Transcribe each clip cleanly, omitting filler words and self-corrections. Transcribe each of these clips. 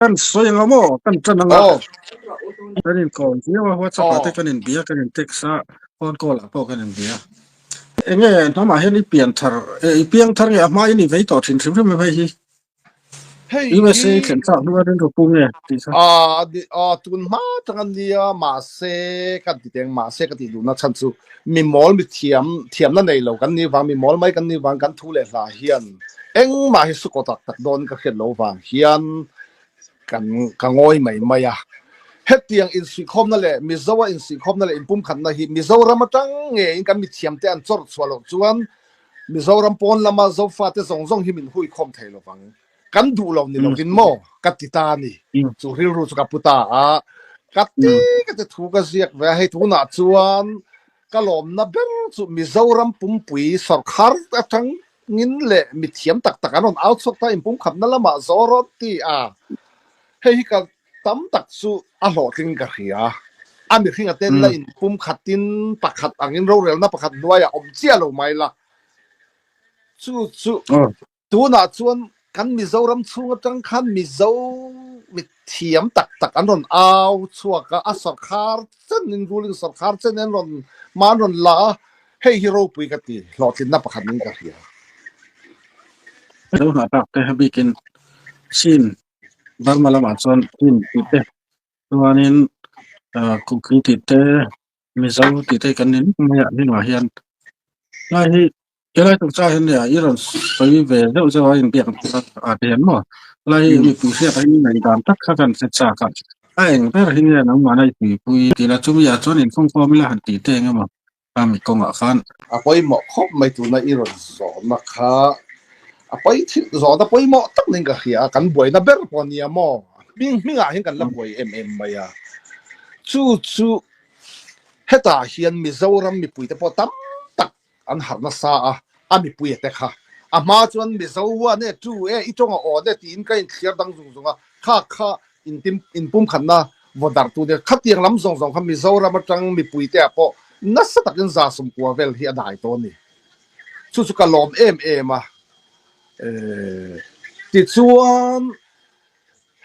kan soy ngamo kan chananga Oh, kanin ko jiwa WhatsApp ate oh, kanin bia kanin text sa phone call po kanin bia enge nó mà hiện đi piang thar ya mai ni vei to thin thim me vai hi USA hey, chen sa nu den ro pung ye ti sa tun ma tangan dia ma se kan ti teng ma se ka ti lu na chan chu mi mol mi thiam na nei lo kan ni wang mi mol mai kan ni wang kan thu le la hian eng ma hi su ko tak tak don ka khet lo wang hian kan ka ngoi mai mai à hết tiếng in suy khom na le mi zo in suy khom na le in pum khan na hi mi zo ram tang nge in kan mi thiam te an chor chwalo chuan Mizoram pon lama zo fa te zong zong hi min hui khom thei lo wang kan du lo ni lo um din mo katita ni um chu ril ru chu kaputa a kati um ka te thu ka ziak ve hei thu na chuan kalom na ber chu Mizoram pum pui sarkar atang ngin le mi thiam tak tak anon out sok ta in pum khap na lama zorot ti a hei ka tam tak chu a lo ting ka hria ami khinga ten la um in pum khatin pakhat angin ro rel na pakhat nuaya om chia lo mai la chu oh tu na chuan kan Mizoram chunga tang khan mi thiam tak tak an ron au chuaka a sarkar chen in ruling sarkar chen en ron man ron la hei hero pui ka ti hlotin na pakhat ning ka hria do na tak te bikin sin bar malama chon tin ti te tuanin ku ki ti te mi zo ti te kan nin ma ya ni wa hian lai hi cái tục cha hiện nay iron soi về đâu cho anh biết à tiền mà lai mi pu sia cái này đam tất cả kan se cha ka ai per hin ya nang ma nai pi ti la chu ya chon in phong phong la han ti te nga ma mi kong a khan a poi mo khop mai tu na i ron zo na kha a poi thi zo da poi mo tak ning ka hria kan boi na ber pon ya mo mi nga hin kan la boi mai ya chu heta hian Mizoram mi pui te po tam tak an har na sa a mi pui te kha a ma chuan Mizo wa ne tu e I tonga o de tin ka in clear dang zung zunga kha in pum khan na vodar tu de khatiang lam zong zong kha Mizoram atang mi pui te po na sa takin za sum kwa vel hi adai to ni chu ka lom em a ti chuan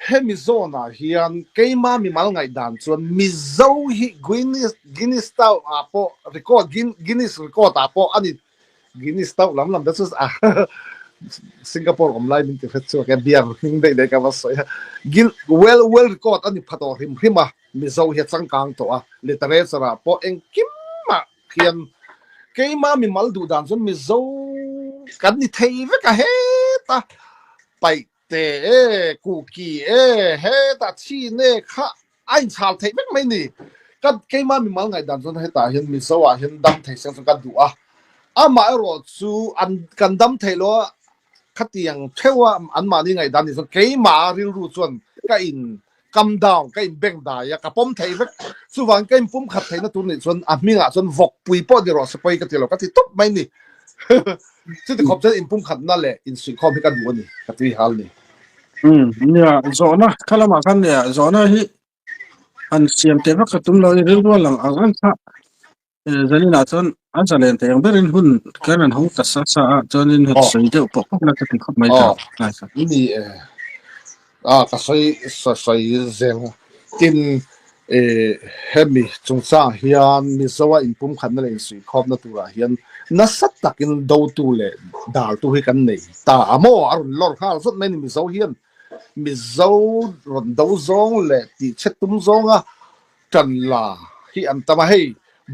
Hemizona hian keima mi mal ngai dan chuan Mizo hi Guinness tau apo record Guinness record apo ani Guinness tau lam das is a Singapore online min te chu ka biar ning dei ka was well record ani phato him Mizo hi changkang to a literature po en kimma hian keima mi mal du dan chuan Mizo kan ni thei ve ka heta pai te ku ki he ta chi ne kha ein chal thei mek mai ni kan ke ma mi mal ngai dan zon he ta hian mi so a hian dam thei sang kan du a ma ro chu an kan dam thei lo khatiang thewa an ma ni ngai dan ni so ke ma ril ru chuan ka in kam down ka in beng da ya ka pom thei vek chu wang ka in pum khat thei na tu ni chuan a mi nga chuan vok pui po di ro se poi ka ti lo ka ti top mai ni chu ti khop chen in pum khat na le in sui khom ka du ni ka ti hal ni nia zona kalama kan nia zona hi an siam te ka tum lo ri ro lang ang kha zani na chon an chalen te ang berin hun kan an hong ta sa chon in het oh sei de pok pok na ka ti khop mai ta oh lai sa ini ka soi zel tin hemi chungcha hian mi zawa in pum khan na le sui khop na tura hian na sat takin do tu le dal tu hi kan nei ta amo arun lor khal sot mai ni mi zo hian mi zo ron do zong le ti chetum zonga tan la hi an tama hei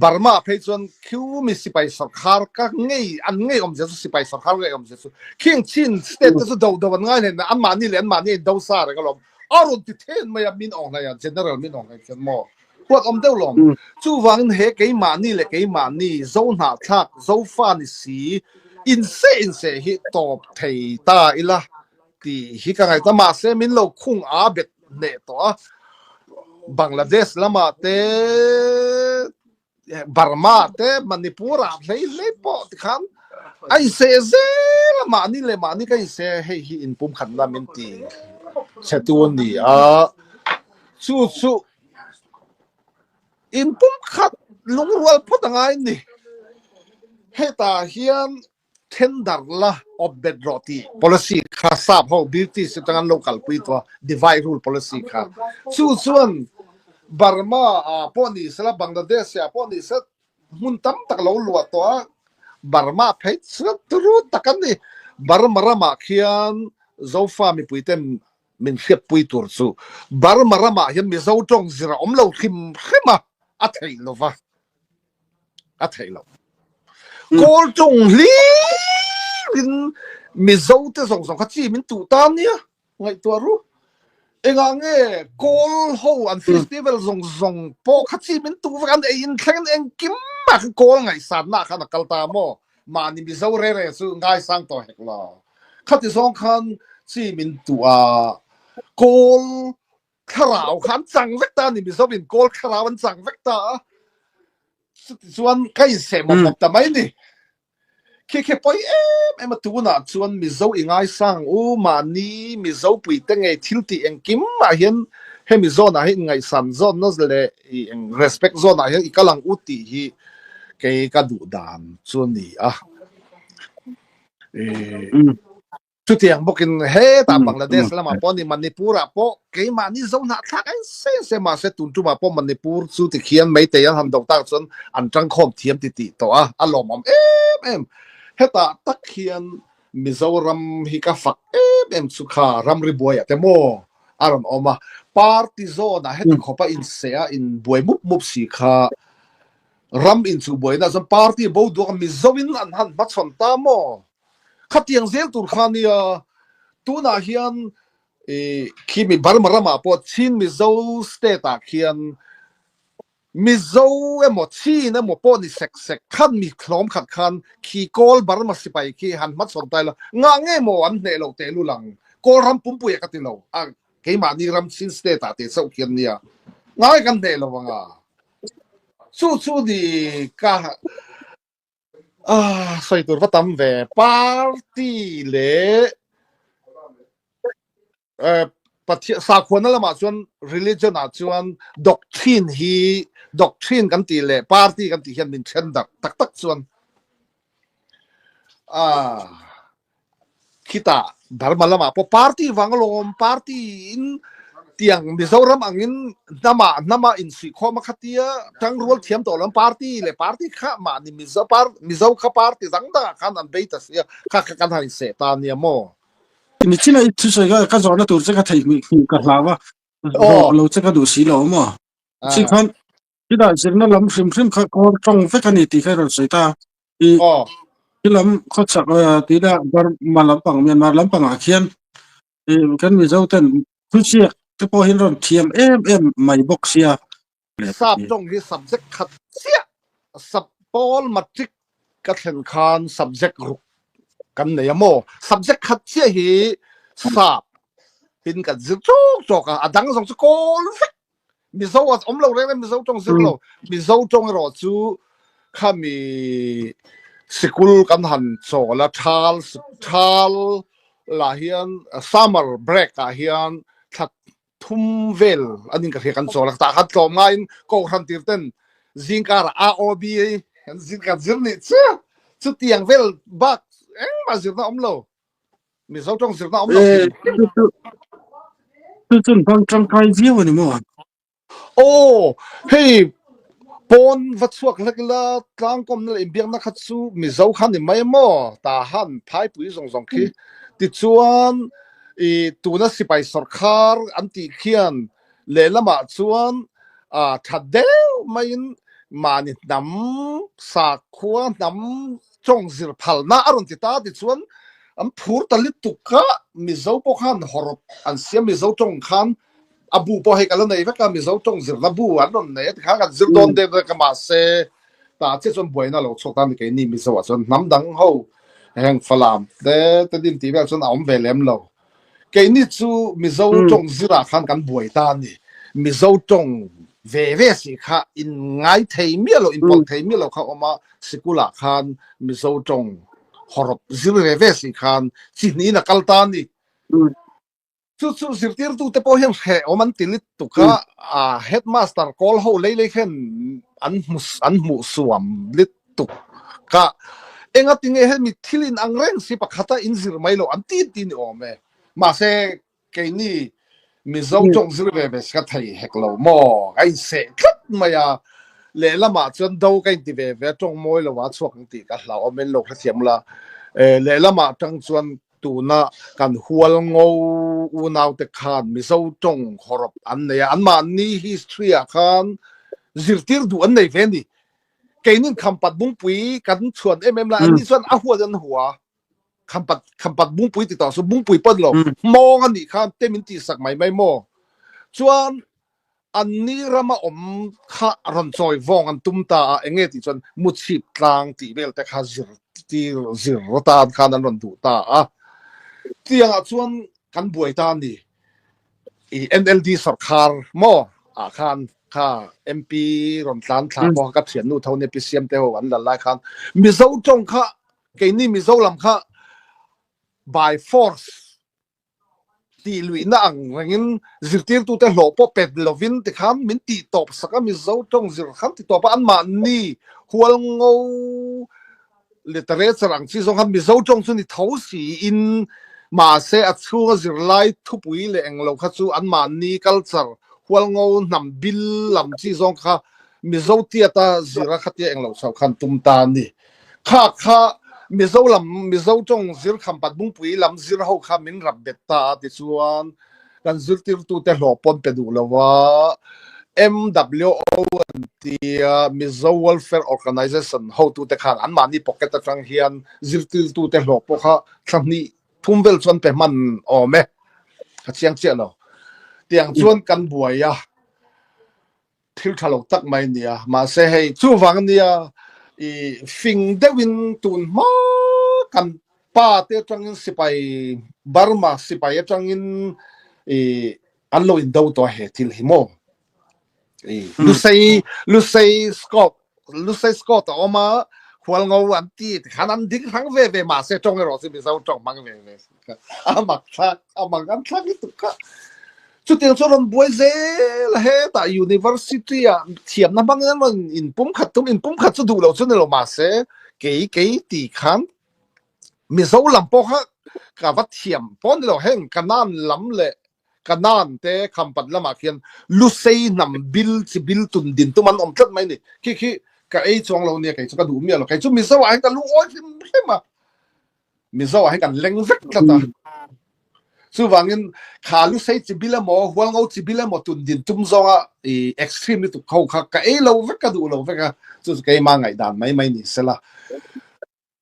Burma phei chuan khiu mi sipai sarkar ka ngei om jesu sipai sarkar ngei om jesu king chin state chu do ngai ne an mani do sa ra galom arun ti then mai min ong na ya general min ong chen mo what om deuh lom chu wang he ke mani zo na thak zo fa ni si in se hi top thei ta ila ti hi ka ngai ta ma se min lo khung a bet ne to Bangladesh lama te Burma te Manipur le po ti khan ai se lama ni kai se hei hi in pum khan na min ti chetu ni a chu in pum khat lungrual photangai ni heta hian tender la of bedroti policy kha sap ho beauty sitangan local puitwa divide rule policy kha chu chuan Burma poni sala Bangladesh ya poni sa muntam tak lo luat to Burma phei chu tru takan ni Burma rama khian zofa mi puitem min khep pui tur chu Burma rama hian mi zo tong zira om lo khim khima a thei lova a thei lo kol tong li in mi zo te song song kha chi min tu tan nia ngai tu ru enga nge kol ho an festival zong zong po kha chi min tu kan e in thlen eng kim ma kol ngai san na kha na kal ta mo ma ni mi zo re re su ngai sang to hek la kha ti song khan chi min tu kol kharao khan chang vek ta ni mi zo bin kol kharao an chang vek ta chuan kai se mo pop ta mai ni ke poi em tu na chuan mi zo ingai sang u ma ni mi zo pui te nge thil ti eng kim ma hian he mi zo na hi ngai san zo no le eng respect zo na hi ikalang u ti hi ke ka du dan chuan ni chu tiang bokin he ta Bangladesh lama po ni Manipur po ke ma ni zo na thak ai se ma se tun tu ma po Manipur chu ti khian mai te yan han dok ta chuan an tang khom thiam ti ti to alom em heta tak khian Mizoram hi ka fak em chu kha ram ri boya te mo aron oma party zone het khopa in se in boy mup si kha ram in chu boy na zon party bo do Mizowin an han ma chon ta mo khatiang zel tur khania tu na hian kimi Burma rama po chin Mizo state a khian Mizo emo chin emo po ni sek khan mi khlom khat khan ki kol Burma sipai ki han mat son tai la nga nge mo an ne lo te lu lang kol ram pum pu ka ti lo ke ma ni ram chin state a te so khian nia nga kan ne lo nga chu di ka soi tur vatam ve party le pathia sa khona lama chuan religion a chuan doctrine kan ti le party kan ti hian min chen dak tak chuan kita dharma lama po party wanglom party in tiang Mizoram angin nama in si khoma khatia tang rol thiam to lam party le party kha ma ni Mizo kha party dang da khan an beita sia kha kan han se ta ni mo ni china chu sai ka zo na tur che ka thai mi ka hlawa lo che ka du si lo mo chi khan ki da sirna lam shrim kha ko tong fe kan ni ti kha ro sai ta ki lam kho chak ti da bar malam pang Myanmar lam pang a khian kan mi zo ten chu chi te po hin ron thiam em mai box sia sap tong hi subject khat sia sap pol matric ka thlen khan subject ru kan ne mo subject khat sia hi sap hin ka zir chok adang song chu kol Mizo was om lo re Mizo tong zir lo Mizo tong ro chu khami sikul kan han cho la thal la hian summer break hian that thum vel anin ka kan cho la ta khat to ngain ko khan tir ten zinkar aob zinkar zirni chu tiang vel bak eng ma zirna om lo Mizo tong zirna om lo chu bang tang kai jiu ni mo hey pon vat suak lakila tlang kom na imbiang na khatsu Mizo khan ni mai mo ta han phai pui zong khi ti chuan tuna sipai sarkar anti khian le lama chuan thadel main mani nam sa khuwa nam chong zir phal na aron ti ta ti chuan am phur talit tuka Mizo po khan horop an siam Mizo chong khan abu po he kala nei veka Mizo tong zir na bu an non nei kha ka zir don de ka ma se ta che chon boina lo chotan ke ni Mizo a chon nam dang ho heng falam de te dim ti ba chon om velem lo ke ni chu Mizo tong zira khan kan boi ta ni Mizo tong ve si kha in ngai thei mi lo in pol thei mi lo kha oma sikula khan Mizo tong horop zir ve si khan chi ni na kalta ni chu zirtir tu te po hem he oman tilit tu ka headmaster call ho le khen an mu suam lit tu ka enga tinge he mi thilin angreng si pakhata inzir mailo anti tin ome ma se ke ni mi zo chong zir ve ve ska thai heklo mo ai se khat maya le lama chon do kai ti ve ve chong moi lo wa chuak ti ka hlau omen lo kha siam la le lama tang chuan tu na kan hual ngo u naw te khan mi zo chong khorop an ne an ma ni history a khan zirtir du an nei ve ni cái nín khăm bát bung bùi cắn chuột em là anh đi xuân áo hoa dân hùa khăm bát bung bùi thì tao số bung bùi bớt lò mò anh đi khăm tên mình chỉ sắc mày mày mò chuan anh đi ra mà khá rần trôi vong anh tum ta anh nghe thì chuan một chip lang thì về tại khá zir ta khá anh rần đủ ta à tiếng à chuan cắn bùi ta đi NLD sarkar mo à khan kha MP ron tlan thla bo ka thian nu thone PCM te ho an la lai khan mizo chong kha ke ni mizo lam kha by force ti lui na ang ngin zirtir tu te hlo po pet lovin te kham min ti top saka mizo chong zir kham ti top an ma ni hual ngo literature ang chi zong kham mizo chong chu ni tho si in ma se a chu zir lai thu pui le eng lo kha chu an ma ni culture hual ngo nam bil lam chi zong kha mizo tia ta zira khatia eng lo sau khan tum ta ni kha mizo lam mizo chong zir kham pat bung pui lam zir ho kha min rap bet ta ti chuan kan zir tir tu te hlo pon pe du lawa MWO tia Mizo Welfare Organization ho tu te khan an mani pocket atang hian zir tir tu te hlo po kha thang ni thumvel chuan pe man ome kha chiang che lo tiếng chuan kan buai ya thil thalok tak mai nia ma se hei chu wang nia i fing de win tun ma kan pa te changin sipai Burma sipai changin i an lo in do to he thil hi mo i lu sei scott oma hual ngo an ti khanan ding hang ve ve ma se chong ro si bi sau chong mang ve ve amak an thak tu ka chú tiếng cho lần buổi dễ là hết tại university à thiểm năm băng nó in pum khát chú đủ lâu chú này lo mà sẽ cái tỷ khám mình giấu làm po khác cả vắt thiểm po này lo heng kanan lắm lệ kanan te khăm bát lắm mà khiên Lucy nằm bill tun din tu man om chất mấy nè khi cái ấy trong lâu nè cái chú cái đủ miệng lo cái chú mình giấu anh ta lu oi thế mà mình giấu anh cần leng vắt là ta so wangin khalu sei chibila mo hual ngau chibila mo tun din tum zonga extreme tu khau kha ka e lo veka du lo veka chu ke ma ngai dan mai ni sela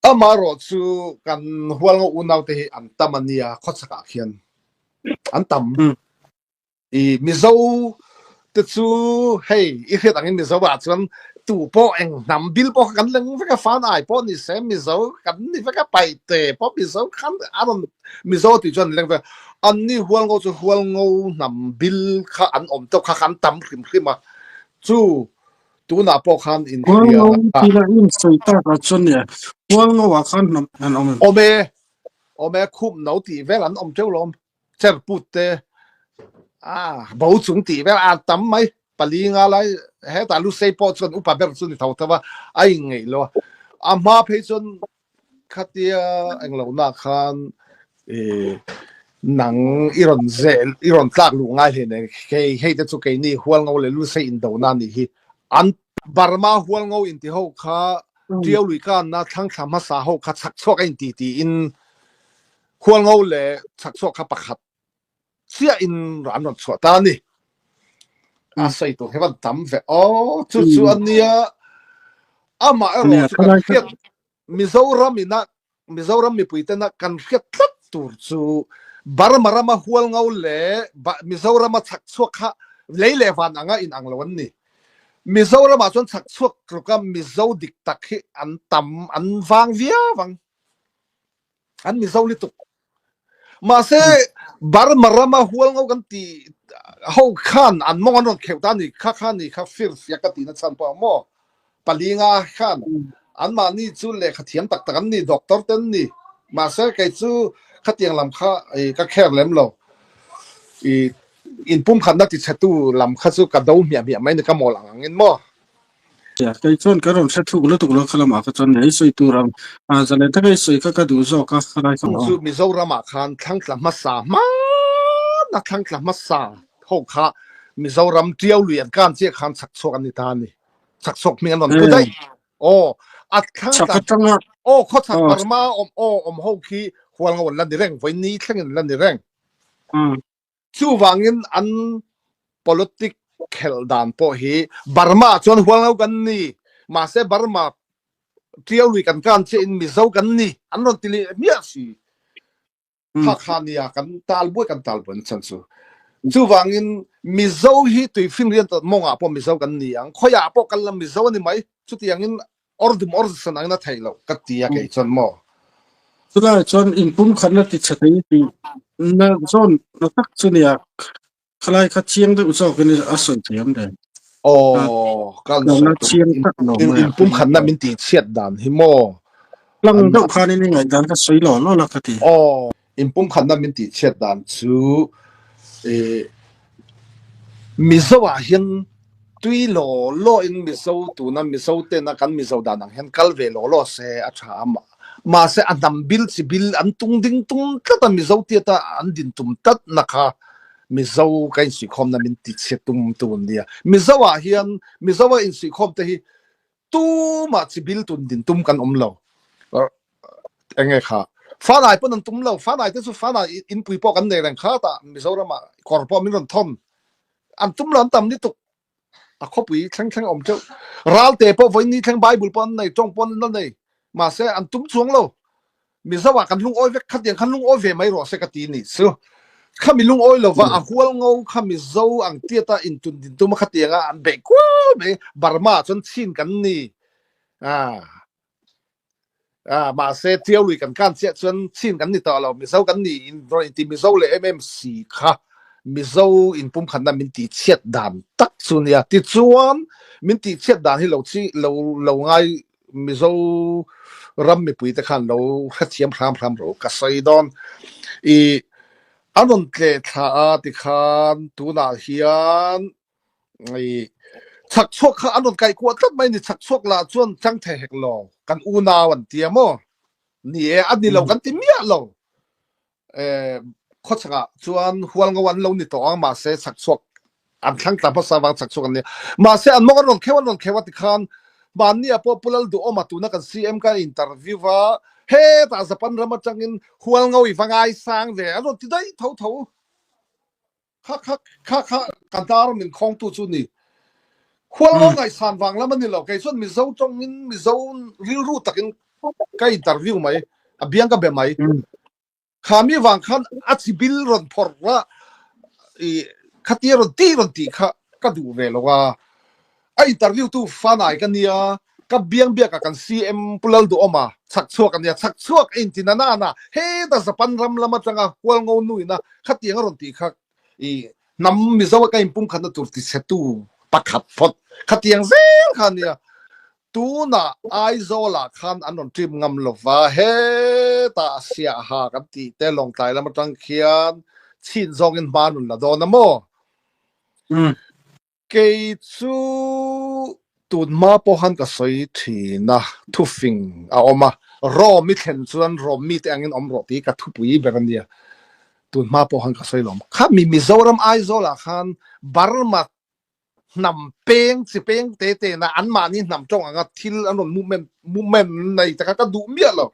amaro chu kan hual ngau unau te an tamania khotsaka khian an tam mizo te chu hey i he tangin mizo ba chuan tu po eng nam bil po kan leng veka fan ai po ni se mizo kan ni veka pai te po mizo kan aron mizo ti chuan leng ve an ni hual ngo chu hual ngo nam bil kha an om to kha kan tam khim khima chu tu na po khan in hual ngo ti la in sei ta ka chun ya hual ngo wa khan nam an ome khum no ti vel an om cheu lom cher put te bo chung ti vel an tam mai pali nga lai he ta lu sei po chun upa ber chu ni thau tawa ai ngei lo ama phe chun khatia englo na khan nang iron tlak lu ngai he ne he te chu ke ni hual ngo le lu sei in do na ni hi an Burma hual ngo in ti ho kha riau lui kan na thang thama sa ho kha chak chok in ti in hual ngo le chak chok kha pakhat sia in ran ron chwa ta ni a sai to hewan tam ve chu an nia ama ero chu kan khiat Mizoram mi puitena kan khiat tlat tur chu Burma hual ngau le Mizoram chak chok kha leile van anga in anglawan ni Mizoram chon chak chok ka Mizo dik tak hi an tam an wang via wang an Mizo li tu ma se Burma hual ngau kan ti ho khan an mong an kheu ta ni kha ni kha fir ya ka ti na chan pa mo palinga khan an ma ni chu le kha thiam tak an ni doctor ten ni ma se kai chu khatiang lam kha ka kher lem lo in pum khan na ti chatu lam kha chu ka do mia mai ni ka mo lang in mo ya cái chọn cái rồi sẽ thu lỡ tụ lỡ khá mà cái chọn này soi tu ram giờ này ta cái soi cái đủ rồi cái khá là không chu Mizoram khan thang tla masa ma na thang tla masa ho kha Mizoram trial lian kan che khan sak sok ani ta ni sak sok mi anon pu dai o at thang chắc tla cái trăng o kho sak Burma om ho ki hual ngol lan direng voi ni thleng lan direng chu wangin an politic khel dan po hi Burma chon hual ngau kan ni ma se Burma trial li kan che in Mizo kan ni an non tili mia si ha khania kan tal bu kan tal bun chan chu chu wangin Mizo hi tui fin rian ta monga po Mizo kan ni ang khoya po kan lam Mizo ni mai chu tiangin ordum orsan ang na thailo ka tia ke chon mo tức là chọn impum khăn là tít thấy thì na chọn nó tắc cho này khá là khá chiang đấy usao cái này asol thì em đấy kan nó chiang tắc nó in pum khan na min ti chiat dan hi mo lăng đâu khá nên ngày đàn cái suy lò là cái gì in pum khan na min ti chiat dan chu e Mizo hian tui lo in Mizo tu na Mizo te na kan Mizo dan ang hen kal ve lo se a tha ma se anam bil si bil an tung ding tung ta Mizo te ta an din tum tat na kha Mizo kai si khom na min ti che tum tu nia Mizo hian Mizo in si khom te hi tu ma chi bil tun din tum kan lo enge kha fa nai pon an tum lo fa nai te su fa nai in pui po kan ne ran kha ta Mizo ra ma kor po min ron thom an tum lo an tam ni tu a kho pui thang om chau ral te po voi ni thang bible pon nei tong pon lo nei ma se an tum chuang lo Mizo kan lung oi ve khat yang kan lung oi ve mai ro se ka ti ni su kha mi lung oi lo wa a hual ngau kha Mizo ang tia ta in tun din tu ma khat yang an be kwa be Burma chon chin kan ni mà sẽ tiêu lùi kan sẽ chuyên xin kan ni to lo Mizo kan ni in rồi ti Mizo le MMC kha Mizo in pum khan na min ti chiat dan tak chunia ti chuan min ti chiat dan hi lo chi lo ngai Mizo ram mi pui te khan lo kha chiam hram ro ka sai don i anon ke tha ti khan tu na hian i chak chok kha anon kai ko tat mai ni chak chok la chuan chang the hek lo kan u na wan tia mo ni e ani lo kan ti mia lo kho changa chuan hual ngawan lo ni to ma se chak chok an thang ta pa sa wang chak chok ni ma se an mong ron khewa ti khan man ni a popular du oma tu na kan CM ka interview wa he ta zapan rama changin hual ngawi wangai sang ve anon ti dai tho kha kan tar min khong tu chu ni hual ngaw ngai san wang la man ni lo kai chuan Mizo tong in Mizo ril ru takin ka interview mai a biang ka be mai khami wang khan a chi bil ron phor la i khatia ron ti kha ka du ve lo wa a interview tu fa nai kan nia ka biang bia ka kan CM pulal du oma chak chuak kan ya chak chuak in tin na he ta zapan ram lama changa hual ngaw nu ina khatia ron ti kha i nam Mizo ka impum khan tur ti setu pakhat phot khatiang zel khan ya tu na aizola khan anon trim ngam lova he ta sia ha kan ti te long tai lam tang khian chin zong in manun la do na mo ke chu tun ma po han ka soi thi na thu fing a oma ro mi thlen chuan ro mi te angin om ro ti ka thu pui berania tun ma po han ka soi lom kha mi Mizoram aizola khan Burma nằm peng si peng te na an ma ni nam chong anga thil anon movement nei ta ka du mia lo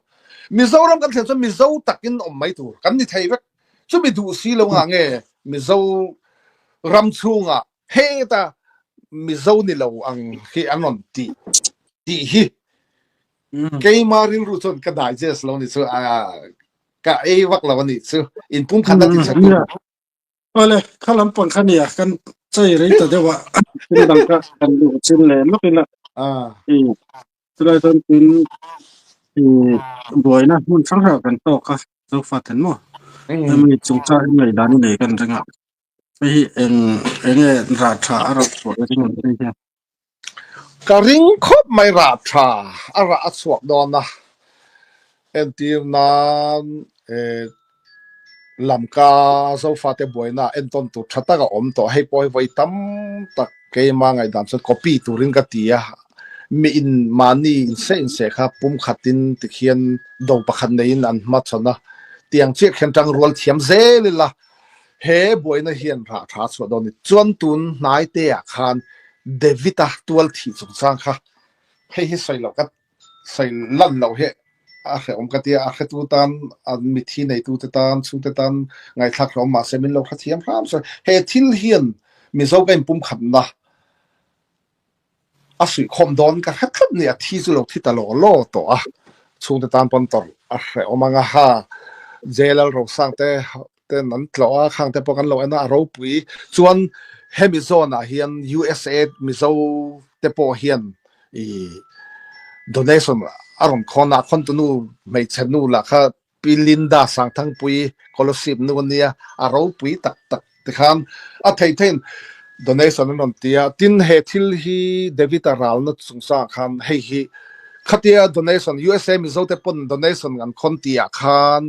Mizoram kan thlen Mizo takin om mai tur kan ni thei vek chu mi du si lo nga nge Mizo ram chunga he ta Mizo ni lo ang hi anon ti hi ke marin ru chon ka dai jes lo ni chu ka e vak lo ni chu in pum khan ti chatu ole khalam pon khania kan chơi đấy ta dewa cái đằng ka kan du chin le no kila trai ton tin boy na mun sang ha kan to ka so fa ten mo mi chung cha mai dan ni kan janga hi eng ra tha ara ko ring ni ya ka ring khop mai ra tha ara chuak don na en tim nan lam ka so fa te boy na en ton tu thata ka om to hei poi voi tam tak ke ma ngai dan so copy tu ring ka tia mi in mani in se kha pum khatin tikhian do pakhan nein an ma chona tiang che khen tang rual thiam zelila he boina hian ra tha chu don chuan tun nai te a khan devita tual thi chung sang kha he hi sai lo ka sai lan lo he a khe om ka tia a khe tu tan an mi thi nei tu te tan chu te tan ngai thak ro ma se min lo kha thiam pham so he thil hian mi zo ka pum khat na a sui khom don ka khat khat ni a thi chu lo thi ta lo to a chu te tan pon tor a khe omanga ha jelal ro sang te nan tlo a khang te pokan lo na ro pui chuan hemizona hian USA mizo te po hian i donation aron khona khon tunu mai chanu la kha pilinda sang thang pui scholarship nu nia aro pui tak tak te khan a thei thein donation non tia tin he thil hi david aral na chungsa khan hei hi khatia donation USA mizo te pon donation an khon tia khan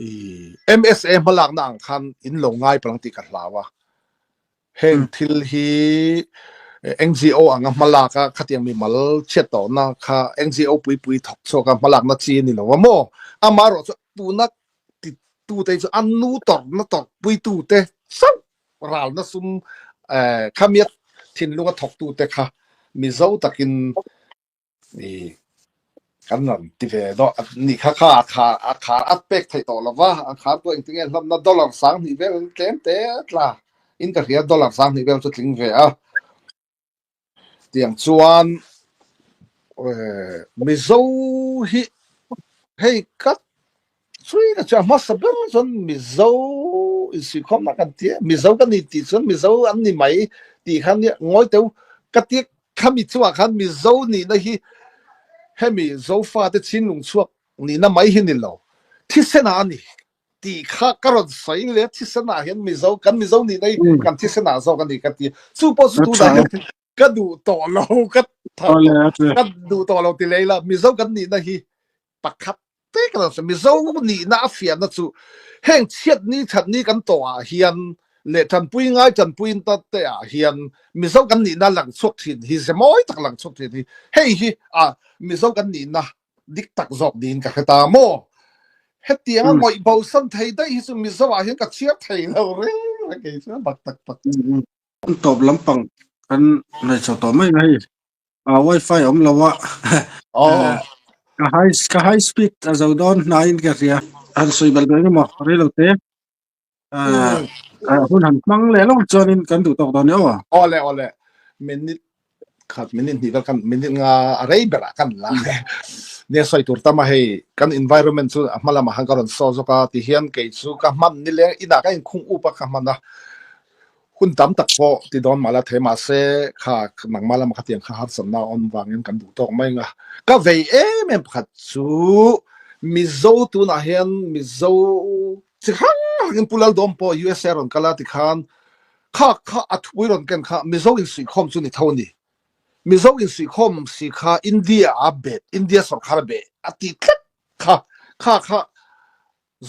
i MSA malak na ang khan in lo ngai plang ti ka hlawa heng thil hi NGO anga malaka khatiang mi mal cheto na kha NGO pui thok so ka malak na chi ni lo mo amaro tu na tu te chu anu tor na tor pui tu te sam ral na sum khamiat thin lunga thok tu te kha mi zo takin ni kan nan ti ve do ni kha at pek thai to lawa kha to ing tinge lam na dollar sang ni ve tlem te tla in ka ria dollar sang ni ve chu tling ve a tiang chuan mizo hi hei kat chui na cha mas ber zon mizo isi khom na kan tie mizo kan ni ti chun mizo an ni mai ti khan ni ngoi teu katik khami chuwa khan mizo ni na hi hemi zo fa te chin lung chuak ni na mai hi ni lo thi sena ni ti kha karon sai le thi sena hian mizo ni nei kan thi sena zo kan ni ka ti chu po su tu da ka du to lo ka ka du to lo ti leila mizo kan ni na hi pakhat te ka so mizo ni na afia na chu heng chiat ni that ni kan to a hian le tan pui ngai tan pui ta te a hian mizo kan ni na lang chok thin hi se moi tak lang chok thin hi hei hi a mizo kan ni na dik tak zok din ka khata mo hetiang ngoi bo san thei dai hi su mizo a hian ka chiat thei lo re ke chu bak tak pak top lampang kan nei cho to mai ngai wifi om lawa ka high speed azodon nain ka ria an sui bal ngai mo re lo te hun han mang le lo chonin kan du tok don yo ole minute khat minute ni kan minute nga arei bera kan la ne soi tur tama hei kan environment chu amala ma hangaron so zo ka ti hian ke chu ka man ni le ina ka in khung upa ka mana hun tam tak po ti don mala thema se kha nang mala ma khatiang kha har sam na on wangin kan du tok mai nga ka vei em khat chu mizo tu na hian mizo chi khang in pulal dom po USA ron kala ti khan kha athuiron ken kha mizo in si khom chu ni thoni mizo in si khom si kha India abet India sarkar be ati tlak kha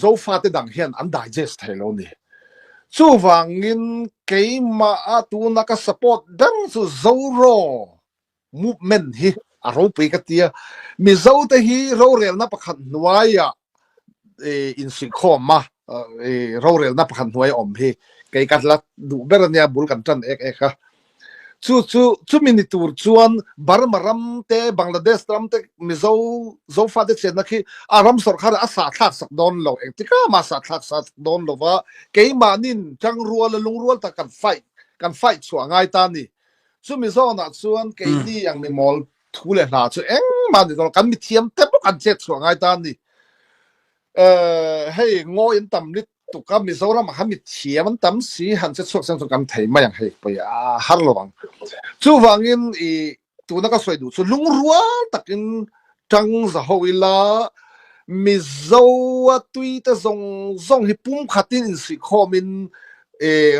zo fa te dang hian an digest thelo ni chu wangin keima atu na ka support dang chu zo ro movement hi aro pe ka tia mizo te hi ro rel na pakhat nuaya in si khom ma ro rel na pakhat nuai om hi ke katla du berania bul kan tan ek ha chu minitur chuan barmaram te Bangladesh tram te mizo zo fa de chen na khi aram sarkar asa thak sak don lo ektika ma sa thak sak don lo wa ke manin chang rual lung rual ta kan fight chu angai ta ni chu mizo na chuan ke ni yang mi mol thule hla chu eng ma ni kan mi thiam te po kan che chu angai ta ni hei ngo in tam lit tu ka mizoram ha mi thiam tam si han che chok sang chu kan thei ma yang hei pa ya har lo wang chu wangin I tu na ka soi du chu lung rual takin tang za hoila mizo tui ta zong hi pum khatin in si khomin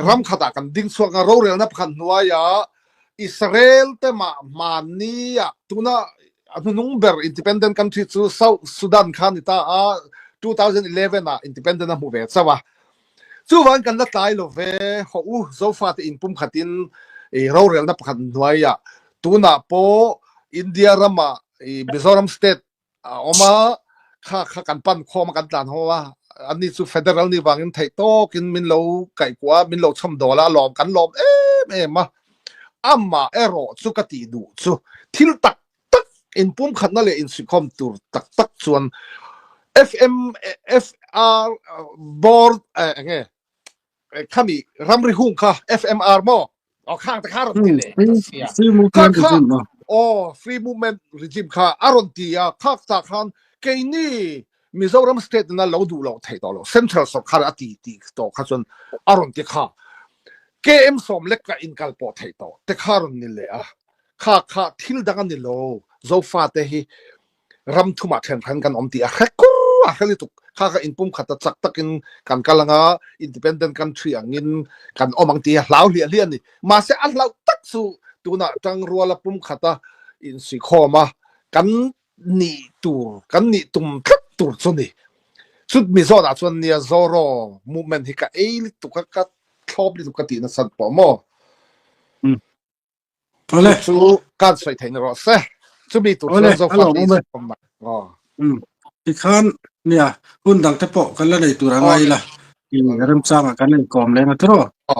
ram khata kan ding chuak a ro rel na phan nuaya Israel te mania tuna nung ber independent country chu South Sudan khan ta a 2011 na independent na mu ve chawa chu wan kan la tai lo ve ho zo fa te in pum khatin ro rel na phan nuaya tuna po อินเดียรามามิโซรัมสเตทออกมาข้ากันปั้นข้อมากันตานเพราะว่าอันนี้สุดเฟเดอรัลนี่วางเงินไทยโตกินมินโลไก่กว่ามินโลช่ำดอลลาร์ล้อมกันล้อมมาอัมมารอสุกติดูสุทิลตักตักอินปุ่มขัดนั่นเลยอินสิคอมตูตักตักส่วน FM FR board ไงข้ามีรัมริฮุงค่ะ FMR มอเอาข้างตะข้ารถนี่เลยซีมูเกนจิมเนาะโอ้ฟรีมูเมนต์ริจิมค่ะอารอนตีอ่ะข้าตะข้างเกนี่มิโซรัมสเตทนั่นเราดูเราไทยต่อเราเซ็นทรัลสคาร์ตีต่อข้าส่วนอารอนตีค่ะเกมสมเล็กกับอินกัลปอไทยต่อแต่ข้ารถนี่เลยอ่ะข้าทิลดังนี่โลโซฟาเตฮีรัมทุมาเทนพันกันอมตีอ่ะแค่กูอ่ะแค่ลิตุกข้าก็อินปุ่มขัดจักตักินกันกัลงาอินดิเพนเดนต์กันเทียงินกันอมังตีเหลาเลียนนี่มาเสียอันเหลาตักสู่ตัวน่ะจังรัวละปุ่มขัดอินสิคอมากันนี่ตัวกันนี่ตุ่มคัดตัวส่วนนี้สุดมิโซดาส่วนเนี่ยโซโรมูเมนต์ที่ก็ลิตุกก็ชอบลิตุกตีนั่นสันปอมอเอาเลยสู่การใส่เทนรอเซ่จะมีตัวส่วนโซฟาดีสุดมาอ๋ออีกครั้งเนี่ยหุ้นดังเทปกันแล้วในตัวอะไรล่ะที่เริ่มสร้างกันในกรมเลยมาตรอ